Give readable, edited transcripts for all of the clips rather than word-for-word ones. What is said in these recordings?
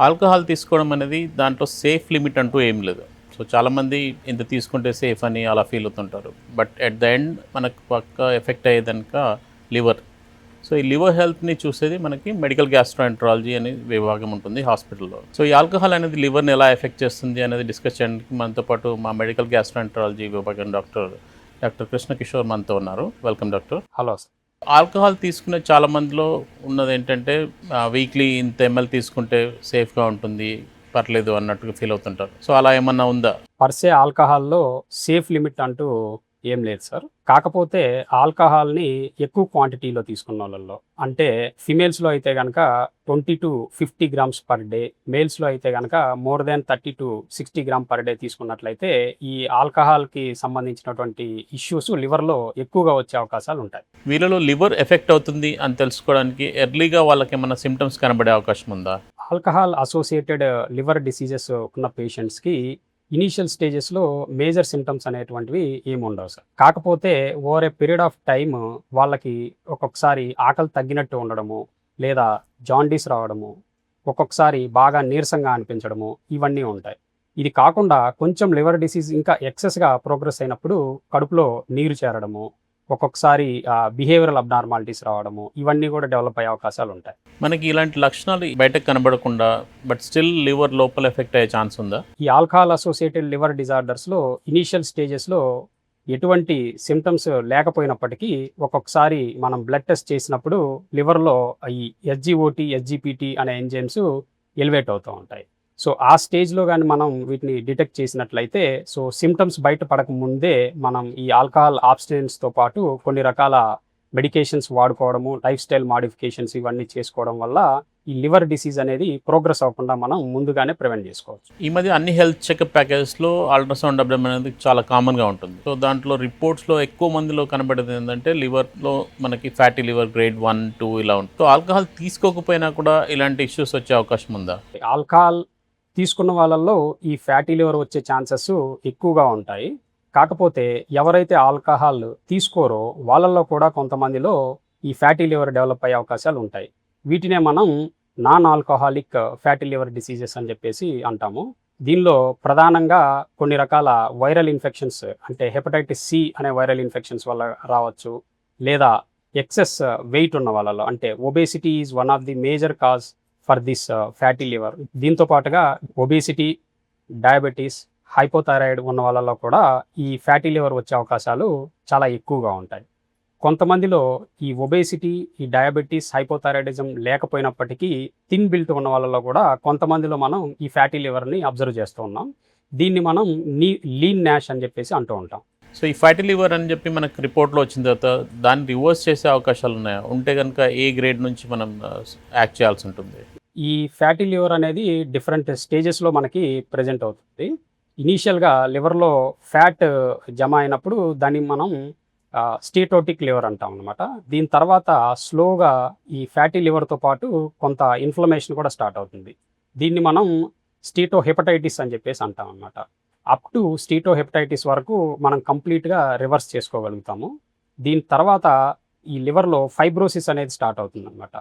Alcohol తీసుకోవడం అనేది దాంట్లో సేఫ్ లిమిట్ అంటూ ఏం లేదు. సో చాలామంది ఇంత తీసుకుంటే సేఫ్ అని అలా ఫీల్ అవుతుంటారు. బట్ ఎట్ ద ఎండ్ మనకు పక్కా ఎఫెక్ట్ అయ్యేదనక లివర్. సో ఈ లివర్ హెల్త్ని చూసేది మనకి మెడికల్ గ్యాస్ట్రోఎంటరాలజీ అనే విభాగం ఉంటుంది హాస్పిటల్లో. సో ఈ ఆల్కహాల్ అనేది లివర్ని ఎలా ఎఫెక్ట్ చేస్తుంది అనేది డిస్కస్ చేయడానికి మనతో పాటు మా మెడికల్ గ్యాస్ట్రోఎంటరాలజీ విభాగం డాక్టర్ కృష్ణ కిషోర్ మనతో ఉన్నారు. Welcome doctor. Hello sir. Alcohol తీసుకునే చాలా మందిలో ఉన్నది ఏంటంటే వీక్లీ ఇంత ఎంఎల్ తీసుకుంటే సేఫ్గా ఉంటుంది, పర్లేదు అన్నట్టుగా ఫీల్ అవుతుంటారు. సో అలా ఏమన్నా ఉందా? పర్సే ఆల్కహాల్లో సేఫ్ లిమిట్ అంటూ ఏం లేదు సార్. కాకపోతే ఆల్కహాల్ని ఎక్కువ క్వాంటిటీలో తీసుకున్న వాళ్ళల్లో, అంటే ఫిమేల్స్లో అయితే కనుక 20 to 50 grams పర్ డే, మేల్స్లో అయితే కనుక more than 30 to 60 grams per day తీసుకున్నట్లయితే ఈ ఆల్కహాల్కి సంబంధించినటువంటి ఇష్యూస్ లివర్లో ఎక్కువగా వచ్చే అవకాశాలు ఉంటాయి. వీళ్ళలో లివర్ ఎఫెక్ట్ అవుతుంది అని తెలుసుకోవడానికి ఎర్లీగా వాళ్ళకి ఏమైనా సిమ్టమ్స్ కనబడే అవకాశం ఉందా? ఆల్కహాల్ అసోసియేటెడ్ లివర్ డిసీజెస్ ఉన్న పేషెంట్స్కి ఇనీషియల్ స్టేజెస్లో మేజర్ సిమ్టమ్స్ అనేటువంటివి ఏమి ఉండవు సార్. కాకపోతే over a period of time వాళ్ళకి ఒక్కొక్కసారి ఆకలి తగ్గినట్టు ఉండడము, లేదా జాండీస్ రావడము, ఒక్కొక్కసారి బాగా నీరసంగా అనిపించడము, ఇవన్నీ ఉంటాయి. ఇది కాకుండా కొంచెం లివర్ డిసీజ్ ఇంకా ఎక్సెస్గా ప్రోగ్రెస్ అయినప్పుడు కడుపులో నీరు చేరడము, ఒక్కొక్కసారి బిహేవియరల్ అబ్నార్మాలిటీస్ రావడము, ఇవన్నీ కూడా డెవలప్ అయ్యే అవకాశాలు ఉంటాయి. మనకి ఇలాంటి లక్షణాలు బయటకు కనబడకుండా బట్ స్టిల్ లివర్ లోపల ఎఫెక్ట్ అయ్యే ఛాన్స్ ఉందా? ఈ ఆల్కహాల్ అసోసియేటెడ్ లివర్ డిజార్డర్స్లో ఇనీషియల్ స్టేజెస్లో ఎటువంటి సిమ్టమ్స్ లేకపోయినప్పటికీ ఒక్కొక్కసారి మనం బ్లడ్ టెస్ట్ చేసినప్పుడు లివర్లో ఈ ఎస్జిఓటి, ఎస్జిపిటి అనే ఎంజైమ్స్ ఎలివేట్ అవుతూ ఉంటాయి. సో ఆ స్టేజ్లో కానీ మనం వీటిని డిటెక్ట్ చేసినట్లయితే, సో సిమ్టమ్స్ బయట పడక ముందే మనం ఈ ఆల్కహాల్ ఆబ్స్టినెన్స్తో పాటు కొన్ని రకాల మెడికేషన్స్ వాడుకోవడము, లైఫ్ స్టైల్ మాడిఫికేషన్స్ ఇవన్నీ చేసుకోవడం వల్ల ఈ లివర్ డిసీజ్ అనేది ప్రోగ్రెస్ అవ్వకుండా మనం ముందుగానే ప్రివెంట్ చేసుకోవచ్చు. ఈ మధ్య అన్ని హెల్త్ చెకప్ ప్యాకేజెస్లో అల్ట్రాసౌండ్ అబ్డోమెన్ అనేది చాలా కామన్గా ఉంటుంది. సో దాంట్లో రిపోర్ట్స్లో ఎక్కువ మందిలో కనబడేది ఏంటంటే లివర్లో మనకి ఫ్యాటీ లివర్ గ్రేడ్ 1, 2 ఇలా ఉంటుంది. సో ఆల్కహాల్ తీసుకోకపోయినా కూడా ఇలాంటి ఇష్యూస్ వచ్చే అవకాశం ఉందా? ఆల్కహాల్ తీసుకున్న వాళ్ళల్లో ఈ ఫ్యాటీ లివర్ వచ్చే ఛాన్సెస్ ఎక్కువగా ఉంటాయి. కాకపోతే ఎవరైతే ఆల్కహాల్ తీసుకోరో వాళ్ళల్లో కూడా కొంతమందిలో ఈ ఫ్యాటీ లివర్ డెవలప్ అయ్యే అవకాశాలు ఉంటాయి. వీటినే మనం non alcoholic fatty liver diseases అని చెప్పేసి అంటాము. దీనిలో ప్రధానంగా కొన్ని రకాల వైరల్ ఇన్ఫెక్షన్స్, అంటే హెపటైటిస్ సి అనే వైరల్ ఇన్ఫెక్షన్స్ వల్ల రావచ్చు, లేదా ఎక్సెస్ వెయిట్ ఉన్న వాళ్ళలో, అంటే obesity is one of the major cause for this fatty liver. దీంతో పాటుగా ఒబేసిటీ, డయాబెటీస్, హైపోథైరాయిడ్ ఉన్న వాళ్ళలో కూడా ఈ ఫ్యాటీ లివర్ వచ్చే అవకాశాలు చాలా ఎక్కువగా ఉంటాయి. కొంతమందిలో ఈ ఒబేసిటీ, ఈ డయాబెటీస్, హైపోథైరాయిడిజం లేకపోయినప్పటికీ థిన్ బిల్ట్ ఉన్న వాళ్ళలో కూడా కొంతమందిలో మనం ఈ ఫ్యాటీ లివర్ని అబ్జర్వ్ చేస్తూ ఉన్నాం. దీన్ని మనం లీన్ నాష్ అని చెప్పేసి అంటూ ఉంటాం. సో ఈ ఫ్యాటీ లివర్ అని చెప్పి మనకు రిపోర్ట్లో వచ్చిన తర్వాత దాన్ని రివర్స్ చేసే అవకాశాలు ఉన్నాయా? ఉంటే కనుక ఏ గ్రేడ్ నుంచి మనం యాక్ట్ చేయాల్సి ఉంటుంది? ఈ ఫ్యాటీ లివర్ అనేది డిఫరెంట్ స్టేజెస్లో మనకి ప్రజెంట్ అవుతుంది. ఇనీషియల్గా లివర్లో ఫ్యాట్ జమ అయినప్పుడు దాన్ని మనం స్టీటోటిక్ లివర్ అంటాం అనమాట. దీని తర్వాత స్లోగా ఈ ఫ్యాటీ లివర్తో పాటు కొంత ఇన్ఫ్లమేషన్ కూడా స్టార్ట్ అవుతుంది. దీన్ని మనం స్టీటో హెపటైటిస్ అని చెప్పేసి అంటాం అనమాట. అప్ టు స్టీటో హెపటైటిస్ వరకు మనం కంప్లీట్గా రివర్స్ చేసుకోగలుగుతాము. దీని తర్వాత ఈ లివర్లో ఫైబ్రోసిస్ అనేది స్టార్ట్ అవుతుంది అనమాట.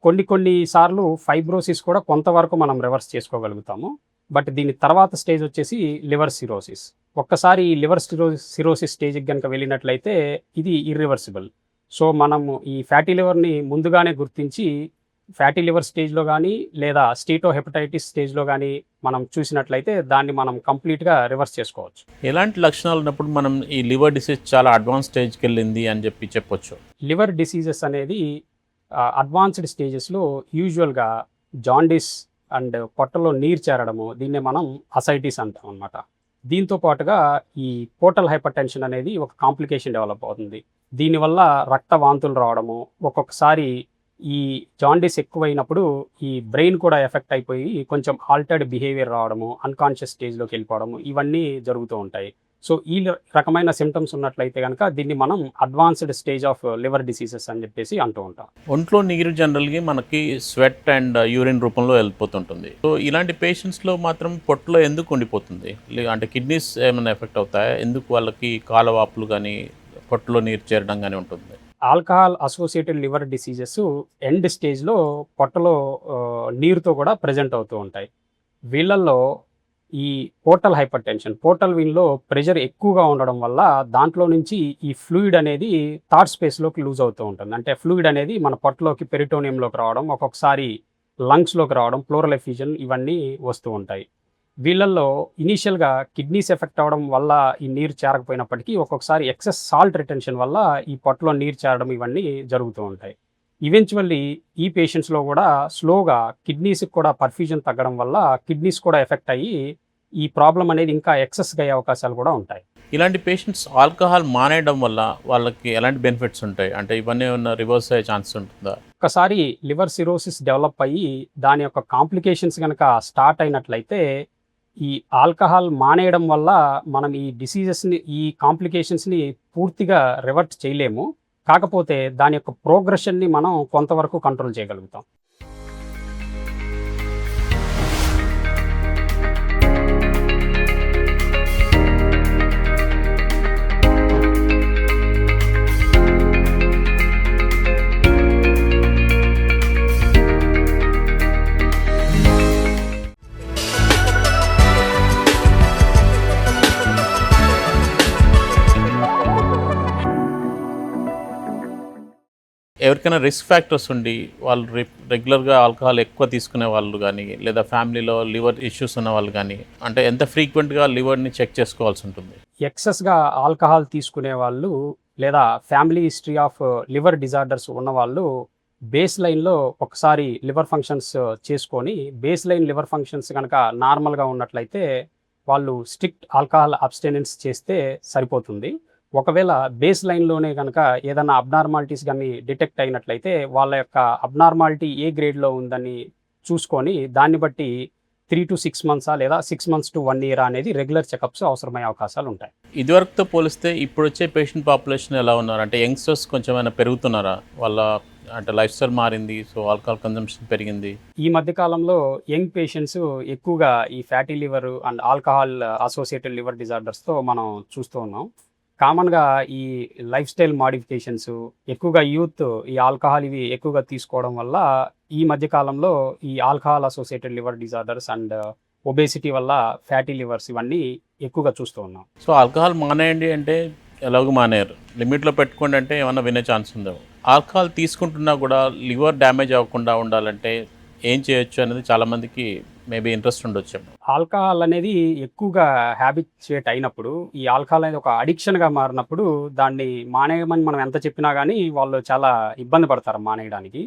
కొన్ని సార్లు ఫైబ్రోసిస్ కూడా కొంతవరకు మనం రివర్స్ చేసుకోగలుగుతాము. బట్ దీని తర్వాత స్టేజ్ వచ్చేసి లివర్ సిరోసిస్. ఒక్కసారి ఈ లివర్ సిరోసిస్ స్టేజ్కి కనుక వెళ్ళినట్లయితే ఇది ఇర్రివర్సిబుల్. సో మనము ఈ ఫ్యాటీ లివర్ని ముందుగానే గుర్తించి ఫ్యాటీ లివర్ స్టేజ్లో కానీ లేదా స్టీటో హెపటైటిస్ స్టేజ్లో కానీ మనం చూసినట్లయితే దాన్ని మనం కంప్లీట్గా రివర్స్ చేసుకోవచ్చు. ఎలాంటి లక్షణాలు ఉన్నప్పుడు మనం ఈ లివర్ డిసీజ్ చాలా అడ్వాన్స్ స్టేజ్కి వెళ్ళింది అని చెప్పొచ్చు? లివర్ డిసీజెస్ అనేది అడ్వాన్స్డ్ స్టేజెస్లో యూజువల్గా జాండీస్ అండ్ పొట్టలో నీరు చేరడము, దీన్నే మనం అసైటిస్ అంటాం అనమాట. దీంతో పాటుగా ఈ పోర్టల్ హైపర్ టెన్షన్ అనేది ఒక కాంప్లికేషన్ డెవలప్ అవుతుంది. దీనివల్ల రక్త వాంతులు రావడము, ఒక్కొక్కసారి ఈ జాండీస్ ఎక్కువైనప్పుడు ఈ బ్రెయిన్ కూడా ఎఫెక్ట్ అయిపోయి కొంచెం ఆల్టర్డ్ బిహేవియర్ రావడము, అన్కాన్షియస్ స్టేజ్లోకి వెళ్ళిపోవడము, ఇవన్నీ జరుగుతూ ఉంటాయి. సో ఈ రకమైన సిమ్టమ్స్ ఉన్నట్లయితే కనుక దీన్ని మనం advanced stage of liver diseases అని చెప్పేసి అంటూ ఉంటాం. ఒంట్లో నీరు జనరల్గా మనకి స్వెట్ అండ్ యూరిన్ రూపంలో వెళ్ళిపోతుంటుంది. సో ఇలాంటి పేషెంట్స్లో మాత్రం పొట్టలో ఎందుకు ఉండిపోతుంది? అంటే కిడ్నీస్ ఏమైనా ఎఫెక్ట్ అవుతాయా? ఎందుకు వాళ్ళకి కాలవాపులు కానీ పొట్టలో నీరు చేరడం కానీ ఉంటుంది? Alcohol associated liver diseases end స్టేజ్లో పొట్టలో నీరుతో కూడా ప్రజెంట్ అవుతూ ఉంటాయి. వీళ్ళల్లో ఈ పోర్టల్ హైపర్ టెన్షన్, పోర్టల్ వీన్లో ప్రెషర్ ఎక్కువగా ఉండడం వల్ల దాంట్లో నుంచి ఈ ఫ్లూయిడ్ అనేది థాట్ స్పేస్లోకి లూజ్ అవుతూ ఉంటుంది. అంటే ఫ్లూయిడ్ అనేది మన పొట్టలోకి పెరిటోనియంలోకి రావడం, ఒక్కొక్కసారి లంగ్స్లోకి రావడం, ప్లోరల్ ఎఫ్యూజన్ ఇవన్నీ వస్తూ ఉంటాయి. వీళ్ళల్లో ఇనీషియల్గా కిడ్నీస్ ఎఫెక్ట్ అవ్వడం వల్ల ఈ నీరు చేరకపోయినప్పటికీ ఒక్కొక్కసారి ఎక్సెస్ సాల్ట్ రిటెన్షన్ వల్ల ఈ పొట్టలో నీరు చేరడం ఇవన్నీ జరుగుతూ ఉంటాయి. ఈవెన్చువల్లీ ఈ పేషెంట్స్లో కూడా స్లోగా కిడ్నీస్కి కూడా పర్ఫ్యూజన్ తగ్గడం వల్ల కిడ్నీస్ కూడా ఎఫెక్ట్ అయ్యి ఈ ప్రాబ్లం అనేది ఇంకా ఎక్సెస్గా అయ్యే అవకాశాలు కూడా ఉంటాయి. ఇలాంటి పేషెంట్స్ ఆల్కహాల్ మానేయడం వల్ల వాళ్ళకి ఎలాంటి బెనిఫిట్స్ ఉంటాయి? అంటే ఇవన్నీ ఏమన్నా రివర్స్ అయ్యే ఛాన్స్ ఉంటుందా? ఒకసారి లివర్ సిరోసిస్ డెవలప్ అయ్యి దాని యొక్క కాంప్లికేషన్స్ కనుక స్టార్ట్ అయినట్లయితే ఈ ఆల్కహాల్ మానేయడం వల్ల మనం ఈ డిసీజెస్ని, ఈ కాంప్లికేషన్స్ని పూర్తిగా రివర్ట్ చేయలేము. కాకపోతే దాని యొక్క ప్రోగ్రెషన్ని మనం కొంతవరకు కంట్రోల్ చేయగలుగుతాం. ఎవరికైనా రిస్క్ ఫ్యాక్టర్స్ ఉండి వాళ్ళు రెగ్యులర్గా ఆల్కహాల్ ఎక్కువ తీసుకునే వాళ్ళు కానీ, లేదా ఫ్యామిలీలో లివర్ ఇష్యూస్ ఉన్న వాళ్ళు కానీ, అంటే ఎంత ఫ్రీక్వెంట్గా లివర్ని చెక్ చేసుకోవాల్సి ఉంటుంది? ఎక్సెస్గా ఆల్కహాల్ తీసుకునే వాళ్ళు లేదా family history of liver disorders ఉన్నవాళ్ళు బేస్ లైన్లో ఒకసారి లివర్ ఫంక్షన్స్ చేసుకొని, బేస్ లైన్ లివర్ ఫంక్షన్స్ కనుక నార్మల్గా ఉన్నట్లయితే వాళ్ళు స్ట్రిక్ట్ ఆల్కహాల్ అబ్స్టెనెన్స్ చేస్తే సరిపోతుంది. ఒకవేళ బేస్ లైన్లోనే కనుక ఏదైనా అబ్నార్మాలిటీస్ కానీ డిటెక్ట్ అయినట్లయితే వాళ్ళ యొక్క అబ్నార్మాలిటీ ఏ గ్రేడ్లో ఉందని చూసుకొని దాన్ని బట్టి 3 to 6 months లేదా 6 months to 1 year అనేది రెగ్యులర్ చెకప్స్ అవసరమయ్యే అవకాశాలు ఉంటాయి. ఇదివరకుతో పోలిస్తే ఇప్పుడు వచ్చే పేషెంట్ పాపులేషన్ ఎలా ఉన్నారు? అంటే యంగ్స్టర్స్ కొంచెం ఏమైనా పెరుగుతున్నారా? వాళ్ళ అంటే లైఫ్ స్టైల్ మారింది, సో ఆల్కహాల్ కన్జంప్షన్ పెరిగింది. ఈ మధ్యకాలంలో యంగ్ పేషెంట్స్ ఎక్కువగా ఈ fatty liver and alcohol associated liver డిజార్డర్స్తో మనం చూస్తూ ఉన్నాం. కామన్గా ఈ లైఫ్ స్టైల్ మాడిఫికేషన్స్, ఎక్కువగా యూత్ ఈ ఆల్కహాల్ ఇవి ఎక్కువగా తీసుకోవడం వల్ల ఈ మధ్యకాలంలో ఈ alcohol associated liver disorders and obesity వల్ల ఫ్యాటీ లివర్స్ ఇవన్నీ ఎక్కువగా చూస్తూ ఉన్నాం. సో ఆల్కహాల్ మానేయండి అంటే ఎలాగో మానేయరు, లిమిట్లో పెట్టుకోండి అంటే ఏమన్నా వినే ఛాన్స్ ఉందో? ఆల్కహాల్ తీసుకుంటున్నా కూడా లివర్ డ్యామేజ్ అవ్వకుండా ఉండాలంటే ఏం చేయొచ్చు అనేది చాలామందికి మేబీ ఇంట్రెస్ట్ ఉండొచ్చు. ఆల్కహాల్ అనేది ఎక్కువగా హ్యాబిచుయేట్ అయినప్పుడు, ఈ ఆల్కహాల్ అనేది ఒక అడిక్షన్గా మారినప్పుడు దాన్ని మానేయమని మనం ఎంత చెప్పినా కానీ వాళ్ళు చాలా ఇబ్బంది పడతారు మానేయడానికి.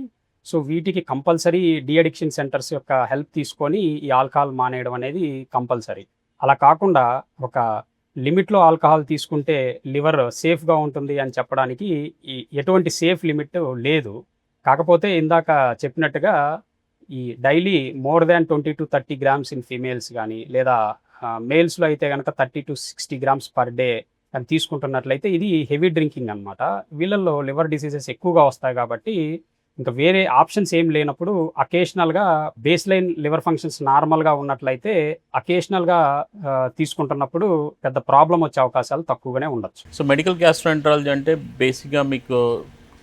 సో వీటికి కంపల్సరీ డీ అడిక్షన్ సెంటర్స్ యొక్క హెల్ప్ తీసుకొని ఈ ఆల్కహాల్ మానేయడం అనేది కంపల్సరీ. అలా కాకుండా ఒక లిమిట్లో ఆల్కహాల్ తీసుకుంటే లివర్ సేఫ్గా ఉంటుంది అని చెప్పడానికి ఎటువంటి సేఫ్ లిమిట్ లేదు. కాకపోతే ఇందాక చెప్పినట్టుగా ఈ daily more than 20 to 30 grams in females కానీ, లేదా మేల్స్లో అయితే కనుక 30 to 60 grams పర్ డే అని తీసుకుంటున్నట్లయితే ఇది హెవీ డ్రింకింగ్ అనమాట. వీళ్ళల్లో లివర్ డిసీజెస్ ఎక్కువగా వస్తాయి కాబట్టి ఇంకా వేరే ఆప్షన్స్ ఏం లేనప్పుడు అకేషనల్గా బేస్ లైన్ లివర్ ఫంక్షన్స్ నార్మల్గా ఉన్నట్లయితే అకేషనల్గా తీసుకుంటున్నప్పుడు పెద్ద ప్రాబ్లం వచ్చే అవకాశాలు తక్కువగానే ఉండొచ్చు. సో మెడికల్ గ్యాస్ట్రోఎంటరాలజీ అంటే బేసిక్గా మీకు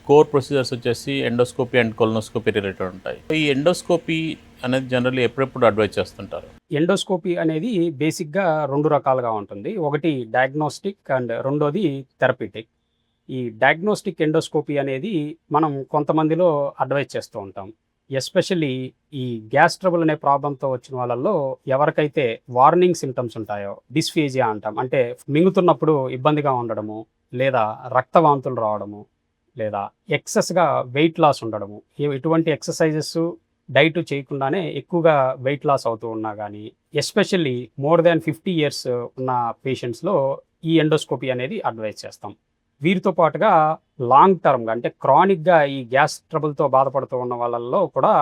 కోర్ ప్రొసీజర్స్ వచ్చేసి ఎండోస్కోపీ అండ్ కొలనోస్కోపీ రిలేటెడ్ ఉంటాయి. ఈ ఎండోస్కోపీ అనేది జనరల్లీ ఎప్పుడెప్పుడు అడ్వైజ్ చేస్తుంటారు? ఎండోస్కోపీ అనేది బేసిక్గా 2 రకాలుగా ఉంటుంది. ఒకటి డయాగ్నోస్టిక్ అండ్ రెండోది థెరపీటిక్. ఈ డయాగ్నోస్టిక్ ఎండోస్కోపీ అనేది మనం కొంతమందిలో అడ్వైజ్ చేస్తూ ఉంటాం. ఎస్పెషల్లీ ఈ గ్యాస్ ట్రబుల్ అనే ప్రాబ్లంతో వచ్చిన వాళ్ళల్లో ఎవరికైతే వార్నింగ్ సిమ్టమ్స్ ఉంటాయో, డిస్ఫేజియా అంటాం, అంటే మింగుతున్నప్పుడు ఇబ్బందిగా ఉండడము, లేదా రక్తవాంతులు రావడము, లేదా ఎక్సెస్గా వెయిట్ లాస్ ఉండడము, ఎటువంటి ఎక్సర్సైజెస్ డైట్ చేయకుండానే ఎక్కువగా వెయిట్ లాస్ అవుతూ ఉన్నా కానీ, ఎస్పెషల్లీ మోర్ దాన్ 50 years ఉన్న పేషెంట్స్లో ఈ ఎండోస్కోపీ అనేది అడ్వైజ్ చేస్తాం. వీరితో పాటుగా లాంగ్ టర్మ్గా అంటే క్రానిక్గా ఈ గ్యాస్ ట్రబుల్తో బాధపడుతూ ఉన్న వాళ్ళల్లో కూడా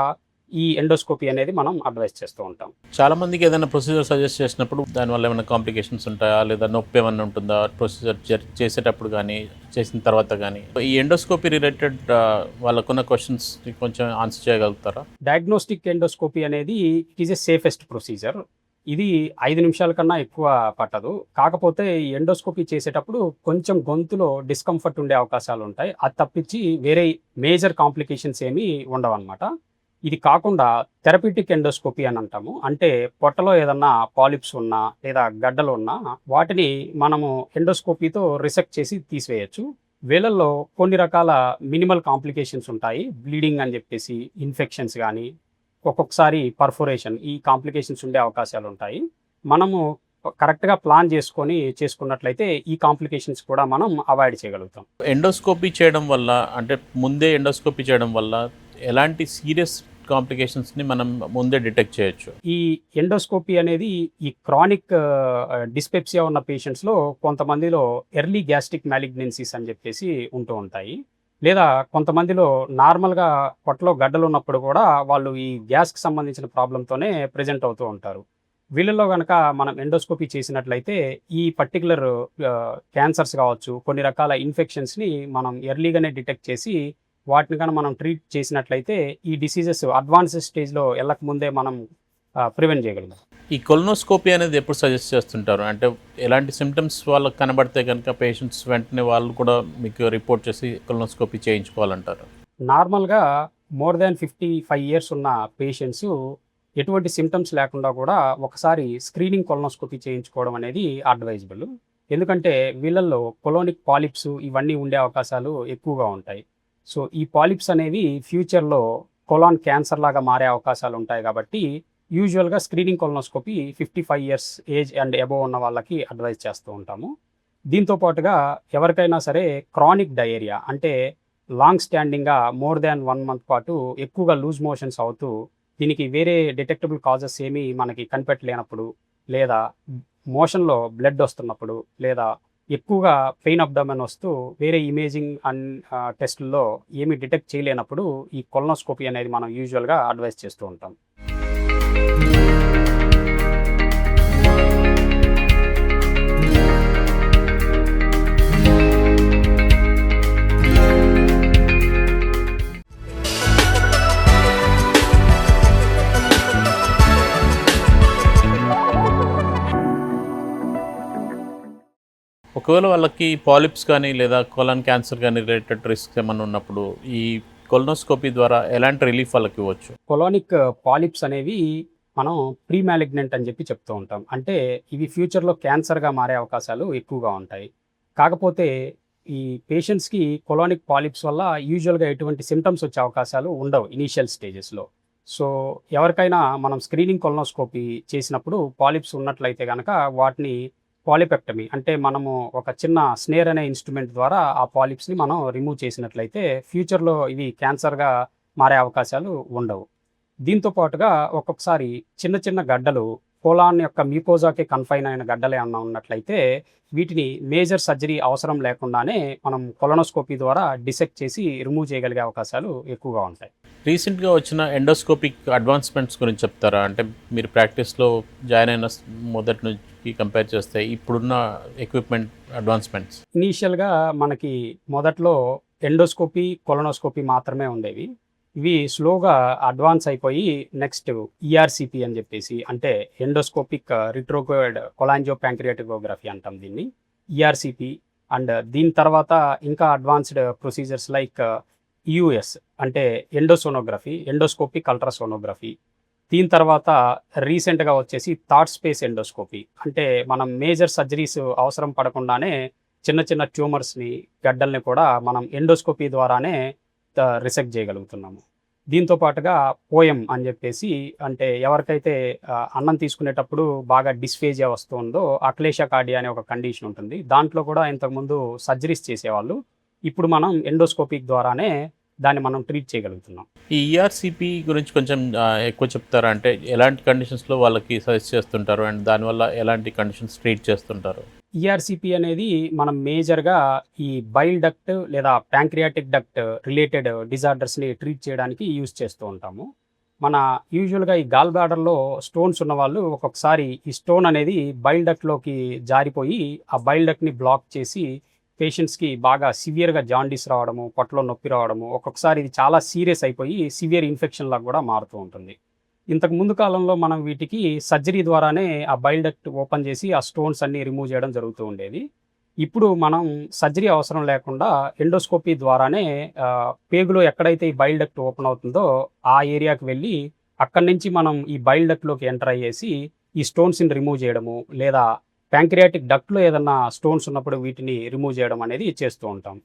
ఈ ఎండోస్కోపీ అనేది మనం అడ్వైజ్ చేస్తూ ఉంటాం. చాలామందికి ఏదైనా ప్రొసీజర్ సజెస్ట్ చేసినప్పుడు దానివల్ల ఏమైనా కాంప్లికేషన్స్ ఉంటాయా, లేదా నొప్పి ఏమైనా ఉంటుందా ప్రొసీజర్ చేసేటప్పుడు కానీ చేసిన తర్వాత కానీ? ఈ ఎండోస్కోపీ రిలేటెడ్ వాళ్ళకున్న క్వశ్చన్స్ కొంచెం ఆన్సర్ చేయగలుగుతారా? డయాగ్నోస్టిక్ ఎండోస్కోపీ అనేది it is a safest procedure. ఇది 5 నిమిషాల కన్నా ఎక్కువ పట్టదు. కాకపోతే ఈ ఎండోస్కోపీ చేసేటప్పుడు కొంచెం గొంతులో డిస్కంఫర్ట్ ఉండే అవకాశాలుంటాయి. అది తప్పించి వేరే మేజర్ కాంప్లికేషన్స్ ఏమీ ఉండవనమాట. ఇది కాకుండా థెరప్యూటిక్ ఎండోస్కోపీ అని అంటాము. అంటే పొట్టలో ఏదన్నా పాలిప్స్ ఉన్నా లేదా గడ్డలు ఉన్నా వాటిని మనము ఎండోస్కోపీతో రిసెక్ట్ చేసి తీసివేయొచ్చు. వీళ్ళల్లో కొన్ని రకాల మినిమల్ కాంప్లికేషన్స్ ఉంటాయి. బ్లీడింగ్ అని చెప్పేసి, ఇన్ఫెక్షన్స్ గానీ, ఒక్కొక్కసారి పర్ఫోరేషన్ ఈ కాంప్లికేషన్స్ ఉండే అవకాశాలుంటాయి. మనము కరెక్ట్‌గా ప్లాన్ చేసుకున్నట్లయితే ఈ కాంప్లికేషన్స్ కూడా మనం అవాయిడ్ చేయగలుగుతాం. ఎండోస్కోపీ చేయడం వల్ల అంటే ముందే ఎండోస్కోపీ చేయడం వల్ల ఎలాంటి సీరియస్ కాంప్లికేషన్స్ని మనం ముందే డిటెక్ట్ చేయొచ్చు? ఈ ఎండోస్కోపీ అనేది ఈ క్రానిక్ డిస్పెప్సియా ఉన్న పేషెంట్స్‌లో కొంతమందిలో ఎర్లీ గ్యాస్ట్రిక్ మాలిగ్నెన్సీస్ అని చెప్పేసి ఉంటూ ఉంటాయి. లేదా కొంతమందిలో నార్మల్‌గా పొట్టలో గడ్డలు ఉన్నప్పుడు కూడా వాళ్ళు ఈ గ్యాస్‌కి సంబంధించిన ప్రాబ్లమ్‌తోనే ప్రెజెంట్ అవుతూ ఉంటారు. వీళ్ళలో గనక మనం ఎండోస్కోపీ చేసినట్లయితే ఈ పర్టిక్యులర్ క్యాన్సర్స్ కావచ్చు, కొన్ని రకాల ఇన్ఫెక్షన్స్‌ని మనం ఎర్లీగానే డిటెక్ట్ చేసి వాటిని కనుక మనం ట్రీట్ చేసినట్లయితే ఈ డిసీజెస్ అడ్వాన్స్డ్ స్టేజ్‌లో ఎళ్ళకముందే మనం ప్రివెంట్ చేయగలుగుతాం. ఈ కొలనోస్కోపీ అనేది ఎప్పుడు సజెస్ట్ చేస్తుంటారు? అంటే ఎలాంటి సిమ్టమ్స్ వాళ్ళకి కనబడితే కనుక పేషెంట్స్ వెంటనే వాళ్ళు కూడా మీకు రిపోర్ట్ చేసి కొలనోస్కోపీ చేయించుకోవాలంటారు? నార్మల్‌గా మోర్ దాన్ 55 ఇయర్స్ ఉన్న పేషెంట్స్ ఎటువంటి సిమ్టమ్స్ లేకుండా కూడా ఒకసారి స్క్రీనింగ్ కొలనోస్కోపీ చేయించుకోవడం అనేది అడ్వైజబుల్. ఎందుకంటే వీళ్ళల్లో కొలోనిక్ పాలిప్స్ ఇవన్నీ ఉండే అవకాశాలు ఎక్కువగా ఉంటాయి. సో ఈ పాలిప్స్ అనేవి ఫ్యూచర్‌లో కొలాన్ క్యాన్సర్ లాగా మారే అవకాశాలు ఉంటాయి కాబట్టి యూజువల్‌గా screening colonoscopy 55 years age and above ఉన్న వాళ్ళకి అడ్వైజ్ చేస్తూ ఉంటాము. దీంతో పాటుగా ఎవరికైనా సరే క్రానిక్ డయేరియా అంటే లాంగ్ స్టాండింగ్‌గా మోర్ దాన్ 1 మంత్ పాటు ఎక్కువగా లూజ్ మోషన్స్ అవుతూ దీనికి వేరే డిటెక్టబుల్ కాజెస్ ఏమీ మనకి కనిపెట్టలేనప్పుడు, లేదా మోషన్‌లో బ్లడ్ వస్తున్నప్పుడు, లేదా ఎక్కువగా పెయిన్ అబ్డామెన్ వస్తూ వేరే ఇమేజింగ్ టెస్టుల్లో ఏమీ డిటెక్ట్ చేయలేనప్పుడు ఈ కొలనోస్కోపీ అనేది మనం యూజువల్‌గా అడ్వైజ్ చేస్తూ ఉంటాం. ఒకవేళ వాళ్ళకి పాలిప్స్ కానీ లేదా కొలన్ క్యాన్సర్ కానీ రిలేటెడ్ రిస్క్ ఏమన్నా ఉన్నప్పుడు ఈ కొలనోస్కోపీ ద్వారా ఎలాంటి రిలీఫ్ వాళ్ళకి ఇవ్వచ్చు? కొలానిక్ పాలిప్స్ అనేవి మనం ప్రీ మ్యాలిగ్నెంట్ అని చెప్పి చెప్తూ ఉంటాం. అంటే ఇవి ఫ్యూచర్‌లో క్యాన్సర్‌గా మారే అవకాశాలు ఎక్కువగా ఉంటాయి. కాకపోతే ఈ పేషెంట్స్‌కి కొలానిక్ పాలిప్స్ వల్ల యూజువల్‌గా ఎటువంటి సిమ్టమ్స్ వచ్చే అవకాశాలు ఉండవు ఇనీషియల్ స్టేజెస్‌లో. సో ఎవరికైనా మనం స్క్రీనింగ్ కొలనోస్కోపీ చేసినప్పుడు పాలిప్స్ ఉన్నట్లయితే గనక వాటిని పాలిపెక్టమీ అంటే మనము ఒక చిన్న స్నేర్ అనే ఇన్స్ట్రుమెంట్ ద్వారా ఆ పాలిప్స్‌ని మనం రిమూవ్ చేసినట్లయితే ఫ్యూచర్‌లో ఇవి క్యాన్సర్‌గా మారే అవకాశాలు ఉండవు. దీంతో పాటుగా ఒక్కొక్కసారి చిన్న చిన్న గడ్డలు కోలాన్ యొక్క మ్యూకోజాకి కన్ఫైన్ అయిన గడ్డలు ఏమన్నా ఉన్నట్లయితే వీటిని మేజర్ సర్జరీ అవసరం లేకుండానే మనం కొలనోస్కోపీ ద్వారా డిసెక్ట్ చేసి రిమూవ్ చేయగలిగే అవకాశాలు ఎక్కువగా ఉంటాయి. రీసెంట్గా వచ్చిన ఎండోస్కోపిక్ అడ్వాన్స్మెంట్స్ గురించి చెప్తారా? అంటే మీరు ప్రాక్టీస్లో జాయిన్ అయిన మొదటి నుంచి కంపేర్ చేస్తే ఇప్పుడున్న ఎక్విప్మెంట్ అడ్వాన్స్మెంట్స్. ఇనీషియల్‌గా మనకి మొదట్లో ఎండోస్కోపీ, కొలనోస్కోపీ మాత్రమే ఉండేవి. ఇవి స్లోగా అడ్వాన్స్ అయిపోయి నెక్స్ట్ ఈఆర్‌సిపి అని చెప్పేసి అంటే ఎండోస్కోపిక్ రిట్రోగ్రాయిడ్ కొలాంజియోపాంక్రియాటికోగ్రఫీ అంటాం దీన్ని. ఈఆర్‌సిపి అండ్ దీని తర్వాత ఇంకా అడ్వాన్స్డ్ ప్రొసీజర్స్ లైక్ యూఎస్ అంటే ఎండోసోనోగ్రఫీ, ఎండోస్కోపిక్ అల్ట్రాసోనోగ్రఫీ. దీని తర్వాత రీసెంట్‌గా వచ్చేసి థాట్ స్పేస్ ఎండోస్కోపీ. అంటే మనం మేజర్ సర్జరీస్ అవసరం పడకుండానే చిన్న చిన్న ట్యూమర్స్‌ని, గడ్డల్ని కూడా మనం ఎండోస్కోపీ ద్వారానే రిసెక్ట్ చేయగలుగుతున్నాము. దీంతో పాటుగా పోయెం అని చెప్పేసి అంటే ఎవరికైతే అన్నం తీసుకునేటప్పుడు బాగా డిస్ఫేజియా వస్తుందో అక్లేషియా కార్డియా అనే ఒక కండిషన్ ఉంటుంది. దాంట్లో కూడా ఇంతకుముందు సర్జరీస్ చేసేవాళ్ళు. ఇప్పుడు మనం ఎండోస్కోపిక్ ద్వారానే దాన్ని మనం ట్రీట్ చేయగలుగుతున్నాం. ఈ ఈఆర్‌సిపి గురించి కొంచెం ఎక్కువ చెప్తారా? అంటే ఎలాంటి కండిషన్స్‌లో వాళ్ళకి సజెస్ట్ చేస్తుంటారు అండ్ దానివల్ల ఎలాంటి కండిషన్స్ ట్రీట్ చేస్తుంటారు? ఈఆర్‌సిపి అనేది మనం మేజర్‌గా ఈ బైల్ డక్ట్ లేదా ప్యాంక్రియాటిక్ డక్ట్ రిలేటెడ్ డిజార్డర్స్‌ని ట్రీట్ చేయడానికి యూజ్ చేస్తూ ఉంటాము. మన యూజువల్‌గా ఈ గాల్ బ్లాడర్‌లో స్టోన్స్ ఉన్నవాళ్ళు ఒక్కొక్కసారి ఈ స్టోన్ అనేది బైల్ డక్ట్‌లోకి జారిపోయి ఆ బైల్ డక్ట్‌ని బ్లాక్ చేసి పేషెంట్స్‌కి బాగా సివియర్‌గా జాండీస్ రావడము, పొట్టలో నొప్పి రావడము, ఒక్కొక్కసారి ఇది చాలా సీరియస్ అయిపోయి సివియర్ ఇన్ఫెక్షన్ లాగా కూడా మారుతూ ఉంటుంది. ఇంతకు ముందు కాలంలో మనం వీటికి సర్జరీ ద్వారానే ఆ బైల్ డక్ట్ ఓపెన్ చేసి ఆ స్టోన్స్ అన్ని రిమూవ్ చేయడం జరుగుతూ ఉండేది. ఇప్పుడు మనం సర్జరీ అవసరం లేకుండా ఎండోస్కోపీ ద్వారానే పేగులో ఎక్కడైతే ఈ బైల్ డక్ట్ ఓపెన్ అవుతుందో ఆ ఏరియాకి వెళ్ళి అక్కడి నుంచి మనం ఈ బైల్ డక్ట్‌లోకి ఎంటర్ అయ్యేసి ఈ స్టోన్స్‌ని రిమూవ్ చేయడము, లేదా ప్యాంక్రియాటిక్ డక్ట్‌లో ఏదన్నా స్టోన్స్ ఉన్నప్పుడు వీటిని రిమూవ్ చేయడం అనేది చేస్తూ ఉంటాం.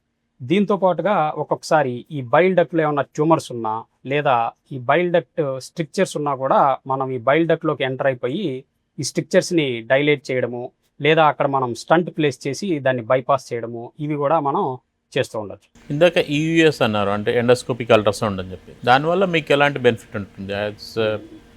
దీంతో పాటుగా ఒక్కొక్కసారి ఈ బైల్ డక్ట్‌లో ఏమన్నా ట్యూమర్స్ ఉన్నా, లేదా ఈ బైల్ డక్ట్ స్ట్రిక్చర్స్ ఉన్నా కూడా మనం ఈ బైల్ డక్ట్‌లోకి ఎంటర్ అయిపోయి ఈ స్ట్రిక్చర్స్‌ని డైలేట్ చేయడము, లేదా అక్కడ మనం స్టంట్ ప్లేస్ చేసి దాన్ని బైపాస్ చేయడము, ఇవి కూడా మనం చేస్తూ ఉండొచ్చు. ఇందాక ఈయూఎస్ అన్నారు, అంటే ఎండోస్కోపిక్ అల్ట్రాసౌండ్ అని చెప్పి. దానివల్ల మీకు ఎలాంటి బెనిఫిట్ ఉంటుంది? As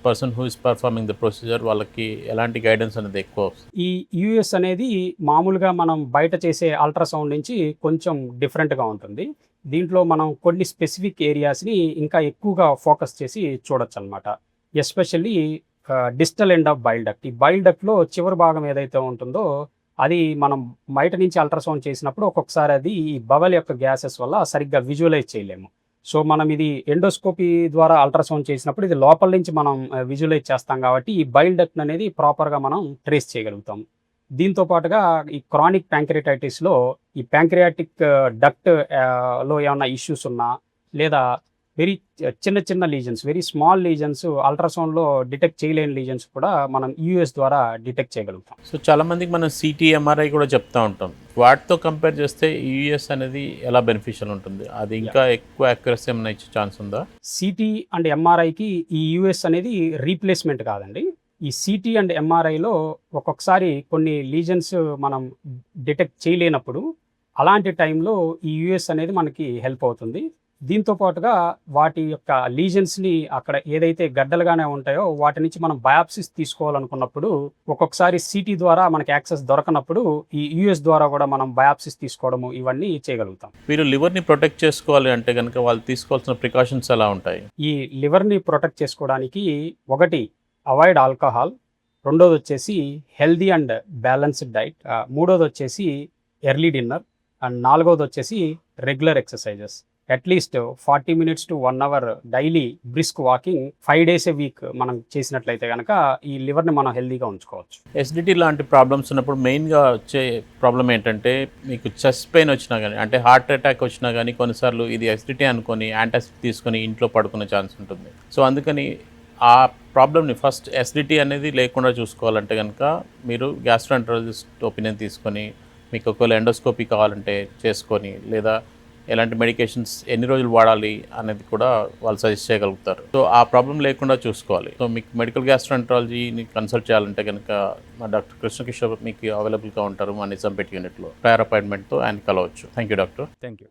person who is performing the procedure వాళ్ళకి ఎలాంటి గైడెన్స్ అనేది ఎక్కువ వస్తుంది? ఈ యూఎస్ అనేది మామూలుగా మనం బయట చేసే అల్ట్రాసౌండ్ నుంచి కొంచెం డిఫరెంట్‌గా ఉంటుంది. దీంట్లో మనం కొన్ని స్పెసిఫిక్ ఏరియాస్‌ని ఇంకా ఎక్కువగా ఫోకస్ చేసి చూడొచ్చనమాట. Especially distal end of bile duct. ఈ బైల్ డక్ట్‌లో చివరి భాగం ఏదైతే ఉంటుందో అది మనం బయట నుంచి అల్ట్రాసౌండ్ చేసినప్పుడు ఒక్కొక్కసారి అది ఈ బవెల్ యొక్క గ్యాసెస్ వల్ల సరిగ్గా విజువలైజ్ చేయలేము. సో, మనం ఇది ఎండోస్కోపీ ద్వారా అల్ట్రాసౌండ్ చేసినప్పుడు ఇది లోపల నుంచి మనం విజువలైజ్ చేస్తాం కాబట్టి ఈ బైల్ డక్ట్ అనేది ప్రాపర్‌గా మనం ట్రేస్ చేయగలుగుతాం. దీంతో పాటుగా ఈ క్రానిక్ ప్యాంక్రియాటైటిస్‌లో ఈ ప్యాంక్రియాటిక్ డక్ట్ లో ఏమన్నా ఇష్యూస్ ఉన్నా, లేదా వెరీ చిన్న చిన్న లీజన్స్, వెరీ స్మాల్ లీజన్స్ అల్ట్రాసౌండ్‌లో డిటెక్ట్ చేయలేని లీజన్స్ కూడా మనం యూఎస్ ద్వారా డిటెక్ట్ చేయగలుగుతాం. సో చాలామందికి మనం సిటీ, ఎంఆర్ఐ కూడా చెప్తా ఉంటాం. వాటితో కంపేర్ చేస్తే యూఎస్ అనేది ఎలా బెనిఫిషియల్ ఉంటుంది? అది ఇంకా ఎక్కువ యాక్యురసీ ఏమైనా ఇచ్చే ఛాన్స్ ఉందా? సిటీ అండ్ ఎంఆర్ఐకి ఈ యూఎస్ అనేది రీప్లేస్మెంట్ కాదండి. ఈ సిటీ అండ్ ఎంఆర్ఐలో ఒక్కొక్కసారి కొన్ని లీజన్స్ మనం డిటెక్ట్ చేయలేనప్పుడు అలాంటి టైంలో ఈ యూఎస్ అనేది మనకి హెల్ప్ అవుతుంది. దీంతో పాటుగా వాటి యొక్క లీజన్స్‌ని అక్కడ ఏదైతే గడ్డలుగానే ఉంటాయో వాటి నుంచి మనం బయాప్సిస్ తీసుకోవాలనుకున్నప్పుడు ఒక్కొక్కసారి సిటీ ద్వారా మనకి యాక్సెస్ దొరకనప్పుడు ఈ యూఎస్ ద్వారా కూడా మనం బయాప్సిస్ తీసుకోవడము ఇవన్నీ చేయగలుగుతాం. మీరు లివర్ని ప్రొటెక్ట్ చేసుకోవాలి అంటే కనుక వాళ్ళు తీసుకోవాల్సిన ప్రికాషన్స్ ఎలా ఉంటాయి? ఈ లివర్‌ని ప్రొటెక్ట్ చేసుకోవడానికి ఒకటి అవాయిడ్ ఆల్కహాల్, రెండోది వచ్చేసి హెల్తీ అండ్ బ్యాలెన్స్డ్ డైట్, మూడోది వచ్చేసి ఎర్లీ డిన్నర్, అండ్ నాలుగోది వచ్చేసి regular exercises. At least 40 minutes to 1 hour daily brisk walking 5 days a week మనం చేసినట్లయితే కనుక ఈ లివర్ని మనం హెల్తీగా ఉంచుకోవచ్చు. ఎసిడిటీ లాంటి ప్రాబ్లమ్స్ ఉన్నప్పుడు మెయిన్గా వచ్చే ప్రాబ్లం ఏంటంటే మీకు చెస్ట్ పెయిన్ వచ్చినా కానీ, అంటే హార్ట్ అటాక్ వచ్చినా కానీ కొన్నిసార్లు ఇది ఎసిడిటీ అనుకొని యాంటాసిడ్ తీసుకొని ఇంట్లో పడుకునే ఛాన్స్ ఉంటుంది. సో అందుకని ఆ ప్రాబ్లమ్ని ఫస్ట్ ఎసిడిటీ అనేది లేకుండా చూసుకోవాలంటే కనుక మీరు గ్యాస్ట్రోఎంటరాలజిస్ట్ ఒపీనియన్ తీసుకొని, మీకు ఒకవేళ ఎండోస్కోపీ కావాలంటే చేసుకొని, లేదా ఎలాంటి మెడికేషన్స్ ఎన్ని రోజులు వాడాలి అనేది కూడా వాళ్ళు సజెస్ట్ చేయగలుగుతారు. సో ఆ ప్రాబ్లం లేకుండా చూసుకోవాలి. సో మీకు మెడికల్ గ్యాస్ట్రోఎంటరాలజీని కన్సల్ట్ చేయాలంటే కనుక మా డాక్టర్ కృష్ణకిషోర్ మీకు అవైలబుల్గా ఉంటారు మా నిజాంపేట్ యూనిట్లో. ప్రయర్ అపాయింట్మెంట్తో ఆయన కలవచ్చు. Thank you doctor. Thank you.